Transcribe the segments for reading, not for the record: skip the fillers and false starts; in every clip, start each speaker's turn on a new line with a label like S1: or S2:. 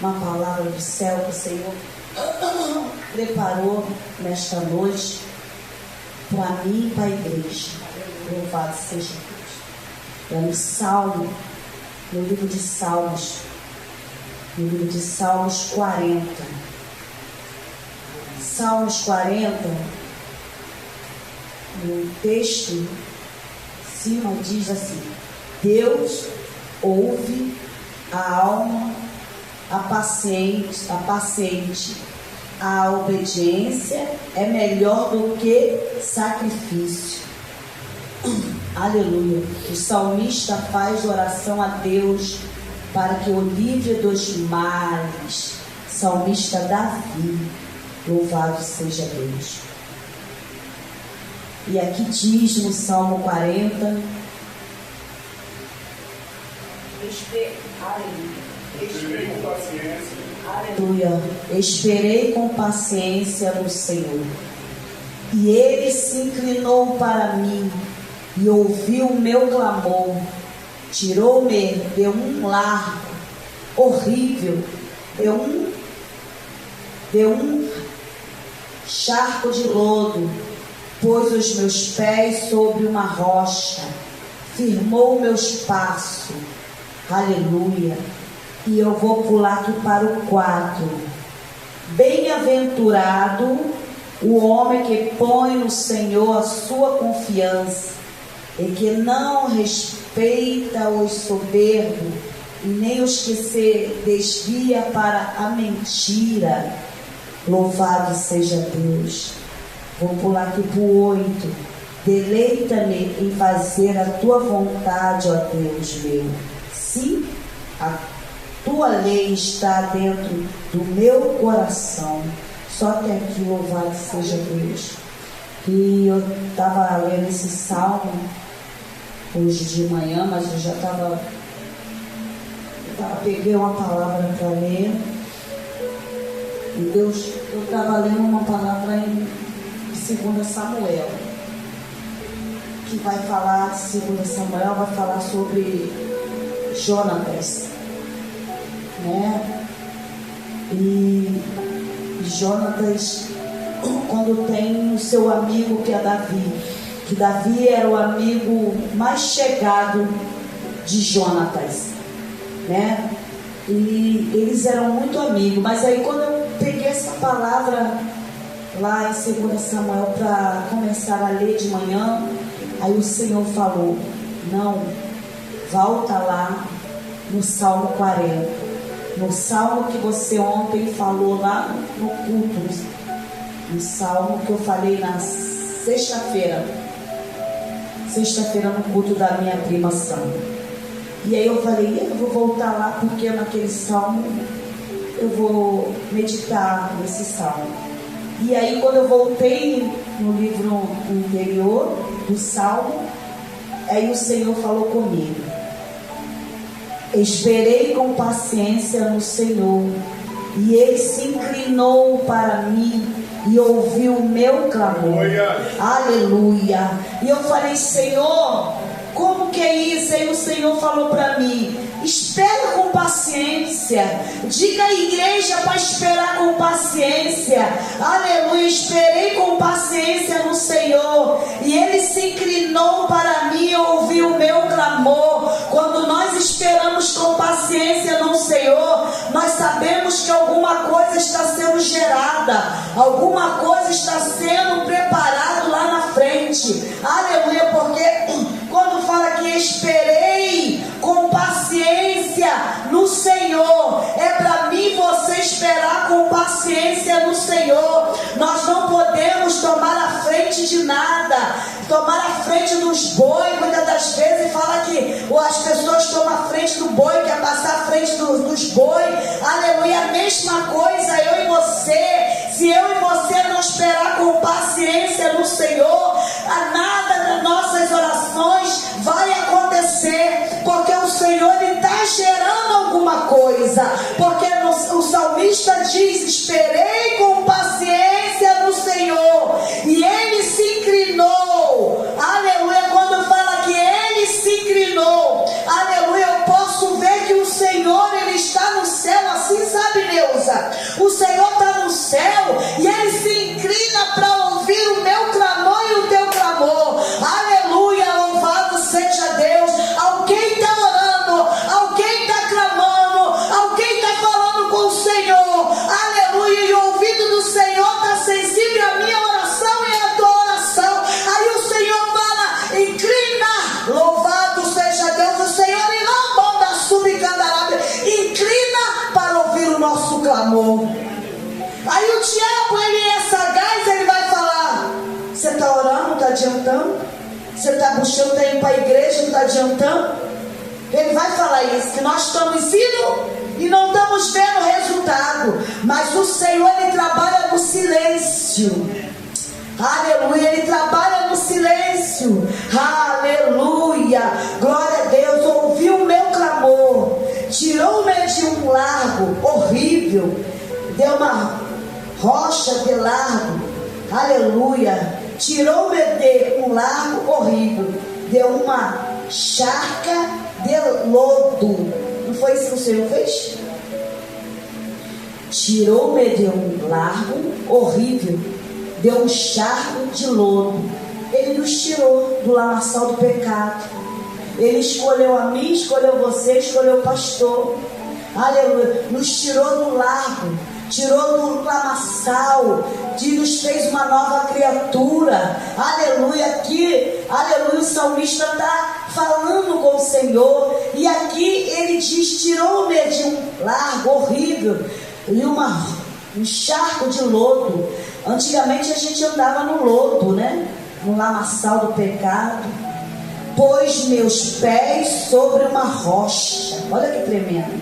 S1: uma palavra do céu que o Senhor preparou nesta noite para mim e para a igreja. Louvado seja Deus. É no Salmo, no livro de Salmos, no livro de Salmos 40. Salmos 40, no texto em cima diz assim: Deus ouve a alma paciente, a obediência é melhor do que sacrifício. Aleluia. O salmista faz oração a Deus para que o livre dos males. Salmista Davi, louvado seja Deus. E aqui diz no Salmo 40, aleluia, esperei com paciência no Senhor, e Ele se inclinou para mim e ouviu o meu clamor, tirou-me de um largo horrível, de um charco de lodo, pôs os meus pés sobre uma rocha, firmou meus passos. Aleluia. E eu vou pular aqui para o 4. Bem-aventurado o homem que põe no Senhor a sua confiança e que não respeita os soberbos e nem os que se desvia para a mentira. Louvado seja Deus. Vou pular aqui para o 8. Deleita-me em fazer a tua vontade, ó Deus meu. Sim, a tua lei está dentro do meu coração. Só até aqui, louvado seja Deus. E eu estava lendo esse salmo hoje de manhã, mas eu já estava. Peguei uma palavra para ler. E Deus, eu estava lendo uma palavra em 2 Samuel. Que vai falar, 2 Samuel vai falar sobre Jonatas, né? E Jonatas, quando tem o seu amigo que é Davi, que Davi era o amigo mais chegado de Jonatas, né? E eles eram muito amigos. Mas aí quando eu peguei essa palavra lá em 2 Samuel para começar a ler de manhã, aí o Senhor falou: não, volta lá no Salmo 40, no Salmo que você ontem falou lá no culto, no Salmo que eu falei na sexta-feira no culto da minha prima Sandra. E aí eu falei: eu vou voltar lá porque naquele Salmo eu vou meditar nesse Salmo. E aí quando eu voltei no livro anterior do Salmo, aí o Senhor falou comigo: esperei com paciência no Senhor, e Ele se inclinou para mim e ouviu o meu clamor. Aleluia. E eu falei: Senhor, como que é isso? Aí o Senhor falou para mim: espera com paciência. Diga à igreja para esperar com paciência. Aleluia. Esperei com paciência no Senhor, e Ele se inclinou para mim e ouviu o meu clamor. Quando nós esperamos com paciência no Senhor, nós sabemos que alguma coisa está sendo gerada, alguma coisa está sendo preparado lá na frente. Aleluia. Porque quando fala que esperei com paciência no Senhor, é para mim e você esperar com paciência no Senhor. Nós não podemos tomar a frente de nada, tomar a frente dos bois. Muitas das vezes fala que as pessoas tomam a frente do boi, quer passar a frente dos bois. Aleluia. A mesma coisa eu e você. Se eu e você não esperar com paciência no Senhor, nada das nossas orações vai acontecer, porque o Senhor está gerando alguma coisa. Porque o salmista diz: esperei com paciência no Senhor, e Ele se inclinou. Aleluia. Quando fala que Ele se inclinou, aleluia, eu posso ver que o Senhor, Ele está no céu, assim, sabe nosso clamor. Aí o diabo, ele é sagaz, ele vai falar: você está orando, não está adiantando? Você está buscando, está indo para a igreja, não está adiantando? Ele vai falar isso, que nós estamos indo e não estamos vendo resultado. Mas o Senhor, ele trabalha no silêncio. Aleluia, ele trabalha no silêncio. Aleluia, glória a Deus. Ouviu o meu clamor, tirou-me de um largo horrível, deu uma rocha de largo. Aleluia, tirou-me de um largo horrível, deu uma charca de lodo. Não foi isso que o Senhor fez? Tirou-me de um largo horrível, deu um charco de lodo. Ele nos tirou do lamaçal do pecado. Ele escolheu a mim, escolheu você, escolheu o pastor. Aleluia. Nos tirou do largo, tirou do lamaçal, nos fez uma nova criatura. Aleluia. Aqui, aleluia, o salmista está falando com o Senhor. E aqui ele diz: tirou-me de um largo horrível e um charco de lodo. Antigamente a gente andava no lodo, né? No lamaçal do pecado. Pôs meus pés sobre uma rocha. Olha que tremendo.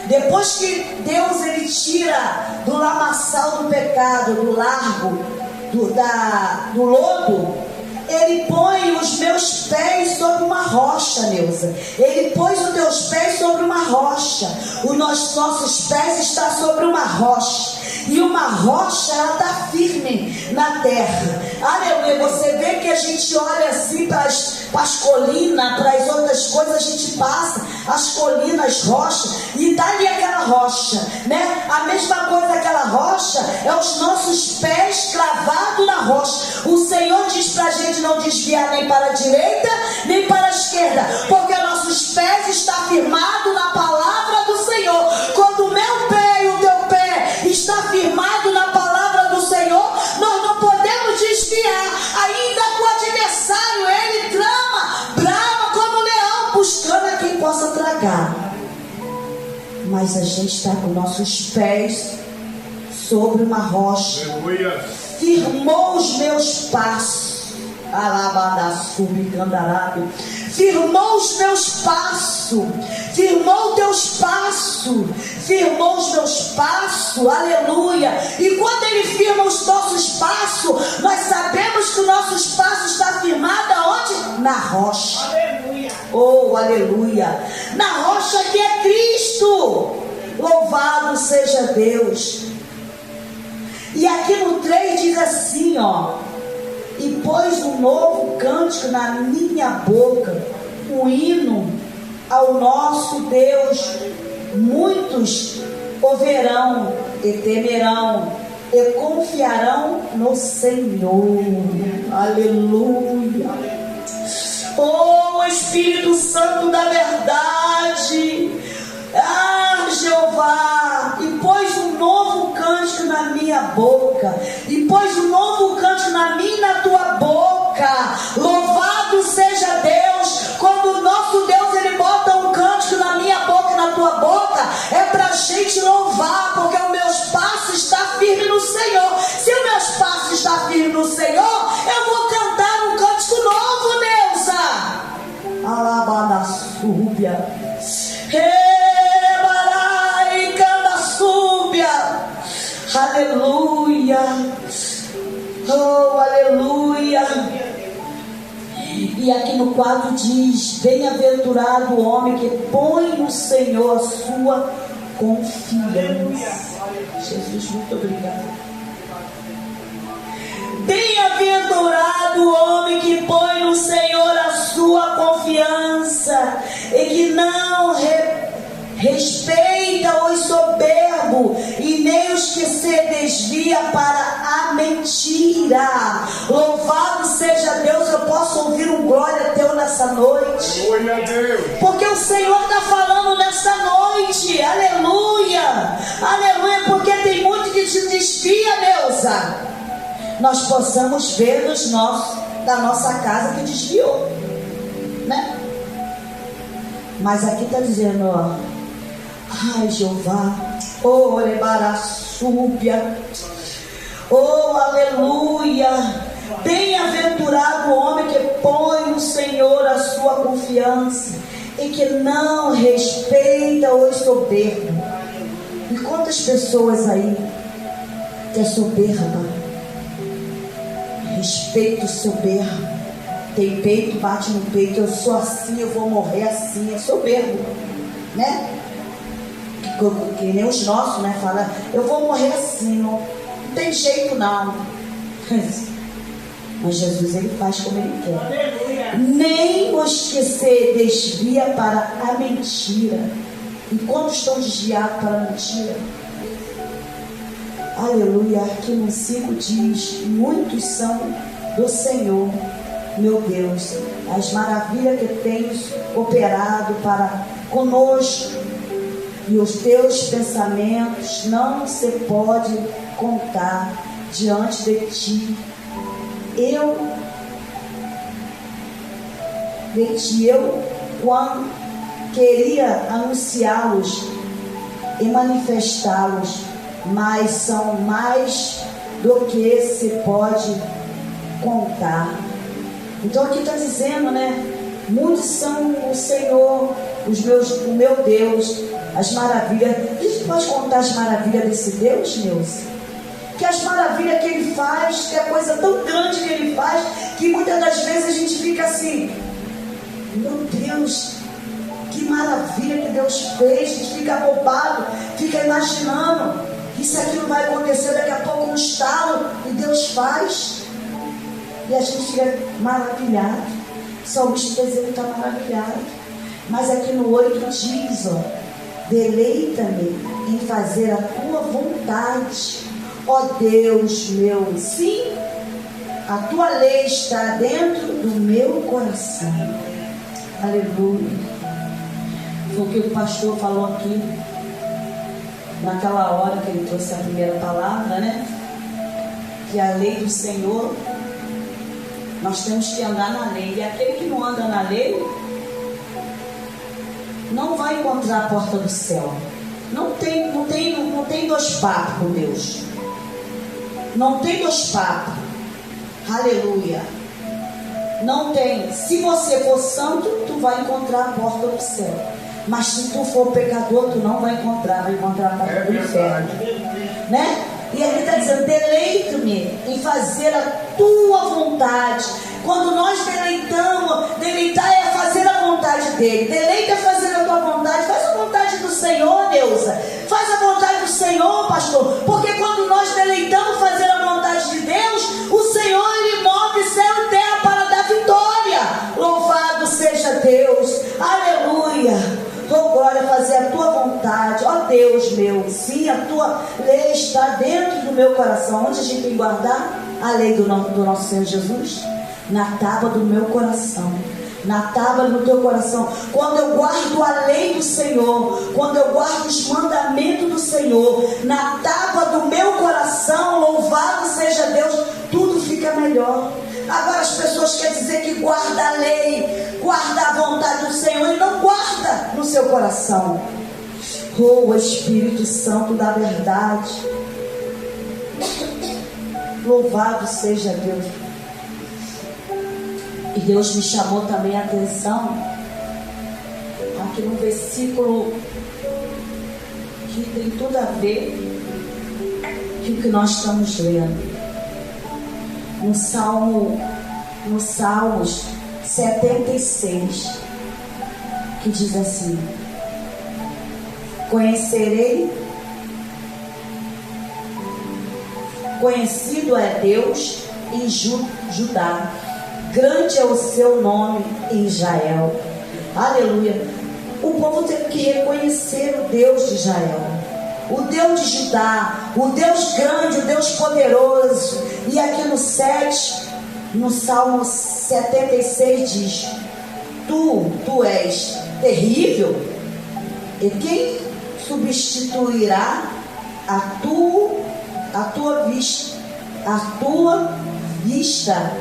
S1: Depois que Deus, ele tira do lamaçal do pecado, do largo, do lodo, ele põe os meus pés sobre uma rocha, Neuza. Ele pôs os teus pés sobre uma rocha. Os nossos pés estão sobre uma rocha. E uma rocha, ela está firme na terra. Aleluia. Você vê que a gente olha assim para as colinas, para as outras coisas, a gente passa as colinas, rochas, e dá ali aquela rocha, né? A mesma coisa, aquela rocha é os nossos pés cravados na rocha. O Senhor diz para a gente não desviar nem para a direita nem para a esquerda, porque nossos pés estão firmados na palavra do Senhor. Quando o meu pé e o teu pé está firmado na palavra do Senhor, nós não podemos desviar. Ainda que o adversário, ele brama como leão, buscando a quem possa tragar. Mas a gente está com nossos pés sobre uma rocha. Firmou os meus passos. Firmou os meus passos. Firmou teus passos. Firmou os meus passos. Aleluia. E quando ele firma os nossos passos, nós sabemos que o nosso passo está firmado aonde? Na rocha. Aleluia. Oh, aleluia. Na rocha que é Cristo. Louvado seja Deus. E aqui no 3 diz assim, ó: e pôs um novo cântico na minha boca, um hino ao nosso Deus. Muitos ouvirão e temerão e confiarão no Senhor. Aleluia. Oh, Espírito Santo da verdade. Ah, Jeová, e pôs um novo cântico na minha boca, e pôs um novo cântico na minha e na tua boca. Louvado seja Deus. Quando o nosso Deus, ele bota um cântico na minha boca e na tua boca, é pra gente louvar, porque o meu passo está firme no Senhor. Se o meu passo está firme no Senhor, eu vou cantar um cântico novo, Neuza. Alabada súbia. Aleluia. Oh, aleluia. E aqui no 4 diz: bem-aventurado o homem que põe no Senhor a sua confiança. Jesus, muito obrigado. Bem-aventurado o homem que põe no Senhor a sua confiança e que não respeita os soberbos e nem os que se desvia para a mentira. Louvado seja Deus. Eu posso ouvir um glória teu nessa noite. Glória a Deus. Porque o Senhor está falando nessa noite. Aleluia. Aleluia. Porque tem muito que te desvia, Neuza. Nós possamos ver da nossa casa que desviou, né? Mas aqui está dizendo, ó: ai, Jeová, Oh, Lebarassúbia. Oh, aleluia. Bem-aventurado o homem que põe no Senhor a sua confiança e que não respeita os soberbos. E quantas pessoas aí que é soberba, respeita o soberbo, tem peito, bate no peito, eu sou assim, eu vou morrer assim, é soberbo, né? Que nem os nossos, né? Fala, eu vou morrer assim, não tem jeito não. Mas Jesus, ele faz como ele quer. Nem os que se desvia para a mentira. E quantos estão desviados para a mentira? Aleluia. Aqui no 5 diz: muitos são do Senhor, meu Deus, as maravilhas que tens operado para conosco, e os teus pensamentos não se pode contar diante de ti. Eu, quando queria anunciá-los e manifestá-los, mas são mais do que se pode contar. Então aqui está dizendo, né? Muitos são o Senhor, o meu Deus, as maravilhas. A gente pode contar as maravilhas desse Deus, meus? Que as maravilhas que ele faz, que é coisa tão grande que ele faz, que muitas das vezes a gente fica assim, meu Deus, que maravilha que Deus fez. A gente fica bobado, fica imaginando que isso aqui não vai acontecer, daqui a pouco um estalo, e Deus faz, e a gente fica maravilhado. Só o bicho dizendo que está maravilhado. Mas aqui no 8 diz, ó, deleita-me em fazer a tua vontade, ó Deus meu. Sim, a tua lei está dentro do meu coração. Aleluia. Foi o que o pastor falou aqui naquela hora que ele trouxe a primeira palavra, né? Que a lei do Senhor, nós temos que andar na lei. E aquele que não anda na lei não vai encontrar a porta do céu. Não tem dois papos com Deus. Não tem dois papos. Aleluia. Não tem. Se você for santo, tu vai encontrar a porta do céu. Mas se tu for pecador, tu não vai encontrar a porta do céu. Né? E ele está dizendo, deleito-me em fazer a tua vontade. Quando nós deleitar é fazer a vontade dele. Deleita é fazer a tua vontade. Faz a vontade do Senhor, Neuza. Faz a vontade do Senhor, pastor. Porque quando nós deleitamos fazer a vontade de Deus, o Senhor, ele move céu e terra para dar vitória. Louvado seja Deus. Aleluia. Oh glória, fazer a tua vontade, ó Deus meu. Sim, a tua lei está dentro do meu coração. Onde a gente tem que guardar a lei do nosso Senhor Jesus? Na tábua do meu coração. Na tábua do teu coração. Quando eu guardo a lei do Senhor, quando eu guardo os mandamentos do Senhor, na tábua do meu coração, louvado seja Deus, tudo fica melhor. Agora as pessoas querem dizer que guarda a lei, guarda a vontade do Senhor e não guarda no seu coração. Oh, Espírito Santo da verdade, louvado seja Deus. E Deus me chamou também a atenção aqui no versículo que tem tudo a ver com o que nós estamos lendo. No Salmos 76, que diz assim: conhecido é Deus em Judá, grande é o seu nome em Israel. Aleluia. O povo teve que reconhecer o Deus de Israel, o Deus de Judá, o Deus grande, o Deus poderoso. E aqui no Salmo 76 diz: Tu és terrível, e quem substituirá a tua vista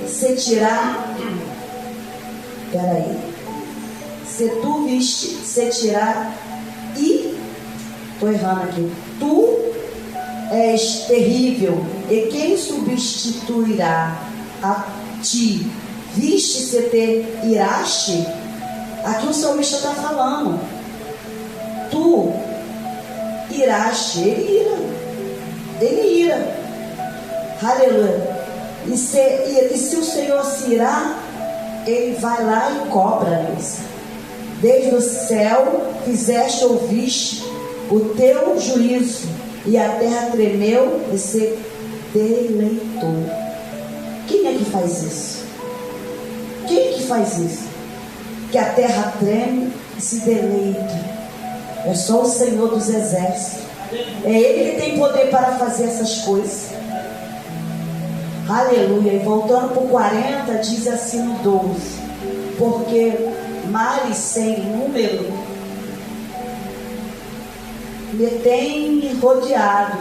S1: se tirar? Peraí. Se tu viste se tirar, e Estou errando aqui. Tu és terrível, e quem substituirá a ti? Viste se te iraste? Aqui o salmista está falando. Tu iraste, ele ira. Aleluia. E se o Senhor se irá, ele vai lá e cobra-nos. Desde o céu fizeste, ouviste o teu juízo, e a terra tremeu e se deleitou. Quem é que faz isso? Quem é que faz isso? Que a terra treme e se deleita. É só o Senhor dos exércitos. É Ele que tem poder para fazer essas coisas. Aleluia. E voltando para o 40, diz assim no 12: porque males sem número me têm rodeado,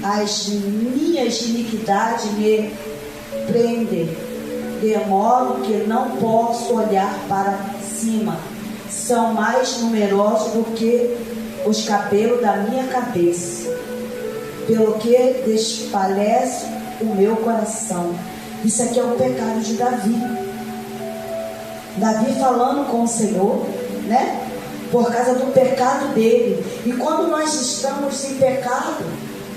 S1: as minhas iniquidades me prendem, de modo que não posso olhar para cima. São mais numerosos do que os cabelos da minha cabeça, pelo que desfalece o meu coração. Isso aqui é o pecado de Davi. Davi falando com o Senhor, né? Por causa do pecado dele. E quando nós estamos em pecado,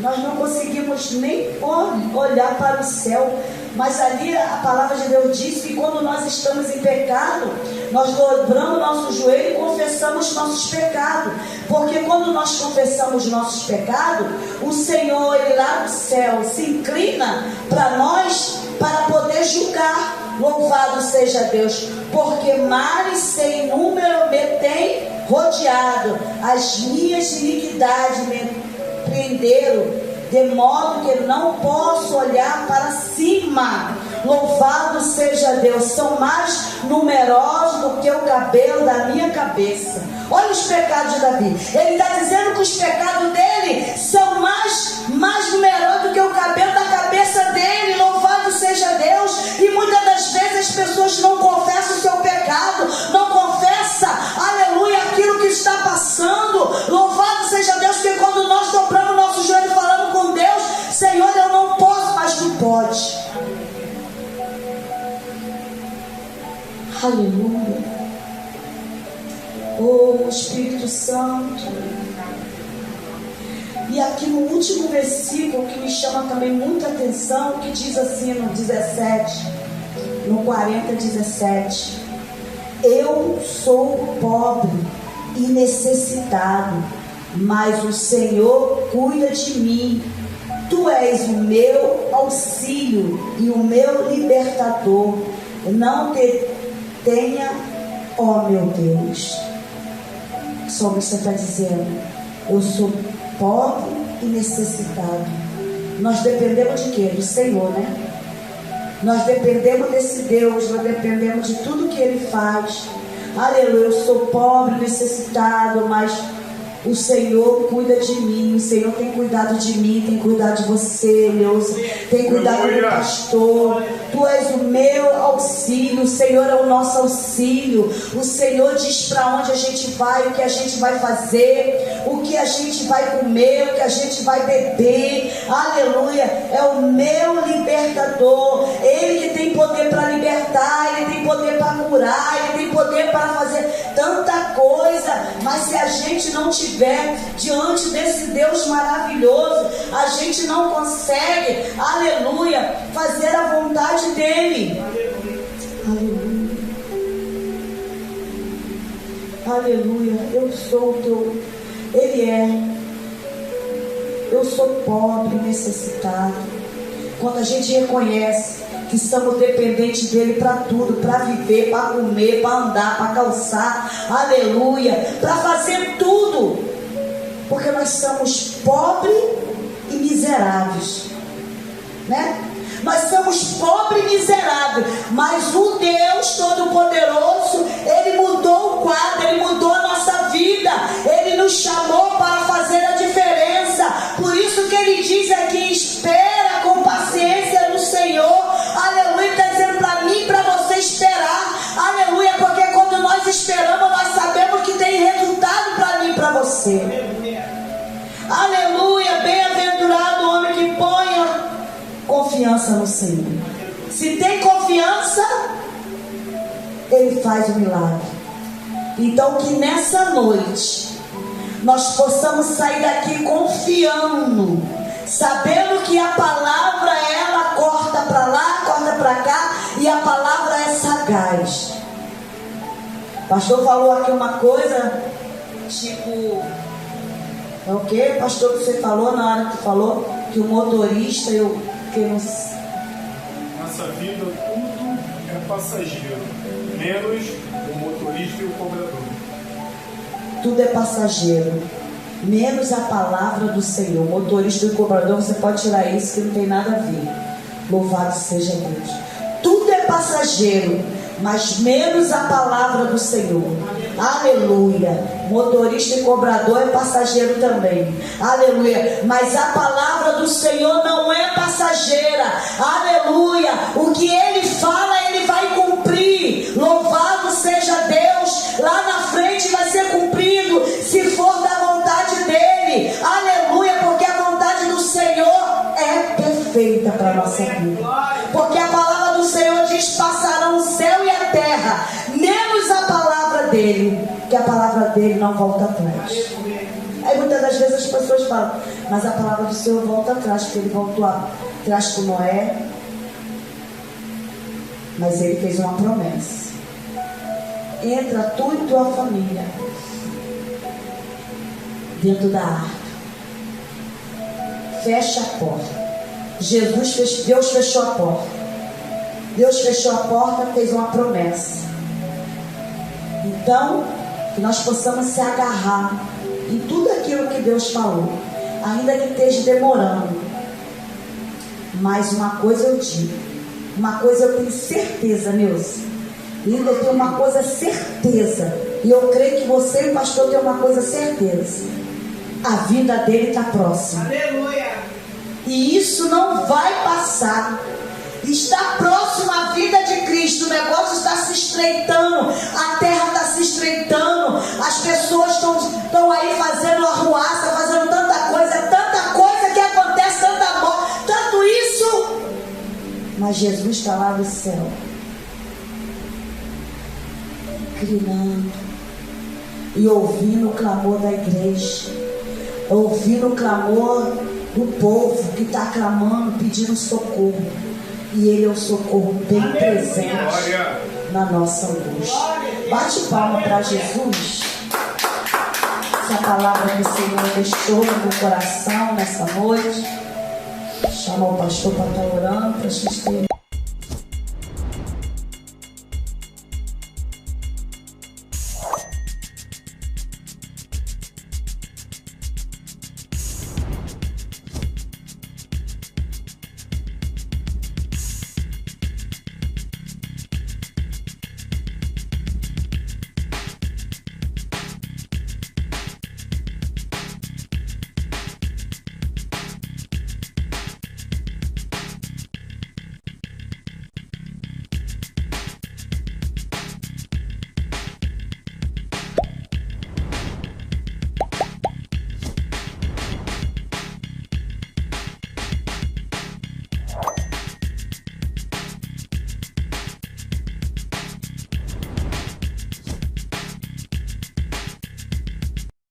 S1: nós não conseguimos nem olhar para o céu. Mas ali a palavra de Deus diz que quando nós estamos em pecado, nós dobramos nosso joelho e confessamos nossos pecados. Porque quando nós confessamos nossos pecados, o Senhor, Ele lá do céu, se inclina para nós, para poder julgar. Louvado seja Deus. Porque males sem número me tem rodeado, as minhas iniquidades me prenderam, de modo que não posso olhar para cima. Louvado seja Deus. São mais numerosos do que o cabelo da minha cabeça. Olha os pecados de Davi. Ele está dizendo que os pecados dele são mais numerosos do que o cabelo da cabeça dele. Louvado seja Deus. E muitas das vezes as pessoas não confessam o seu pecado, não confessam, aleluia, aquilo que está passando. Louvado seja Deus, porque quando nós dobramos nosso joelho falando com Deus: Senhor, eu não posso, mas tu pode. Aleluia. Oh Espírito Santo. E aqui no último versículo que me chama também muita atenção, que diz assim no 17, no 40, 17: eu sou pobre e necessitado, mas o Senhor cuida de mim. Tu és o meu auxílio e o meu libertador. Não te tenha, ó meu Deus. O salmista está dizendo: eu sou pobre e necessitado. Nós dependemos de quê? Do Senhor, né? Nós dependemos desse Deus, nós dependemos de tudo que Ele faz. Aleluia. Eu sou pobre, necessitado, mas o Senhor cuida de mim. O Senhor tem cuidado de mim, tem cuidado de você, Deus. Tem cuidado do pastor. Tu és o meu auxílio. O Senhor é o nosso auxílio. O Senhor diz para onde a gente vai, o que a gente vai fazer, o que a gente vai comer, o que a gente vai beber. Aleluia. É o meu libertador. Ele que tem poder para libertar, Ele tem poder para curar, Ele tem poder para fazer tanta coisa. Mas se a gente não tiver diante desse Deus maravilhoso, a gente não consegue, aleluia, fazer a vontade dele. Aleluia. Aleluia. Eu sou o teu. Ele é. Eu sou pobre, necessitado. Quando a gente reconhece que estamos dependentes dele para tudo, para viver, para comer, para andar, para calçar, aleluia, para fazer tudo, porque nós somos pobres e miseráveis, né? Nós somos pobres e miseráveis, mas o Deus Todo-Poderoso, Ele mudou o quadro, Ele mudou a nossa vida, Ele nos chamou para fazer a diferença. Por isso que Ele diz aqui: espera com paciência no Senhor. Aleluia. Está dizendo para mim e para você esperar. Aleluia. Porque quando nós esperamos, nós sabemos que tem resultado para mim e para você. confiança no Senhor. Se tem confiança, Ele faz o milagre. Então que nessa noite nós possamos sair daqui confiando, sabendo que a palavra ela corta para lá, corta para cá, e a palavra é sagaz. O pastor falou aqui uma coisa, tipo, é o que, pastor, que você falou na hora que falou que o motorista,
S2: Nossa vida tudo é passageiro, menos o motorista e o cobrador.
S1: Tudo é passageiro, menos a palavra do Senhor. Motorista e cobrador, você pode tirar isso que não tem nada a ver. Louvado seja Deus. Tudo é passageiro, mas menos a palavra do Senhor. Aleluia. Motorista e cobrador é passageiro também. Aleluia. Mas a palavra do Senhor não é passageira. Aleluia. O que Ele fala, Ele vai cumprir. Louvado seja Deus. Lá na frente vai ser cumprido, se for da vontade dEle. Aleluia. Porque a vontade do Senhor é perfeita para a nossa vida. Porque a palavra do Senhor diz: passarão o céu e a terra, menos a palavra dEle, que a palavra dEle não volta atrás. Aí muitas das vezes as pessoas falam: mas a palavra do Senhor volta atrás, porque Ele voltou atrás com Noé. Mas Ele fez uma promessa: entra tu e tua família dentro da arca, fecha a porta. Deus fechou a porta. Deus fechou a porta, fez uma promessa. Então, que nós possamos se agarrar em tudo aquilo que Deus falou, ainda que esteja demorando. Mas uma coisa eu digo, uma coisa eu tenho certeza, Nilson. Ainda eu tenho uma coisa certeza, e eu creio que você e o pastor tem uma coisa certeza: a vida dele está próxima. Aleluia. E isso não vai passar. Está próximo à vida de Cristo. O negócio está se estreitando, a terra está se estreitando, as pessoas estão aí fazendo arruaça, fazendo tanta coisa que acontece, tanta morte, tanto isso. Mas Jesus está lá no céu, gritando e ouvindo o clamor da igreja, ouvindo o clamor do povo que está clamando, pedindo socorro. E Ele é o socorro bem presente na nossa angústia. Bate palma para Jesus. Essa palavra que o Senhor deixou no meu coração nessa noite. Chama o pastor para estar orando, para a gente ter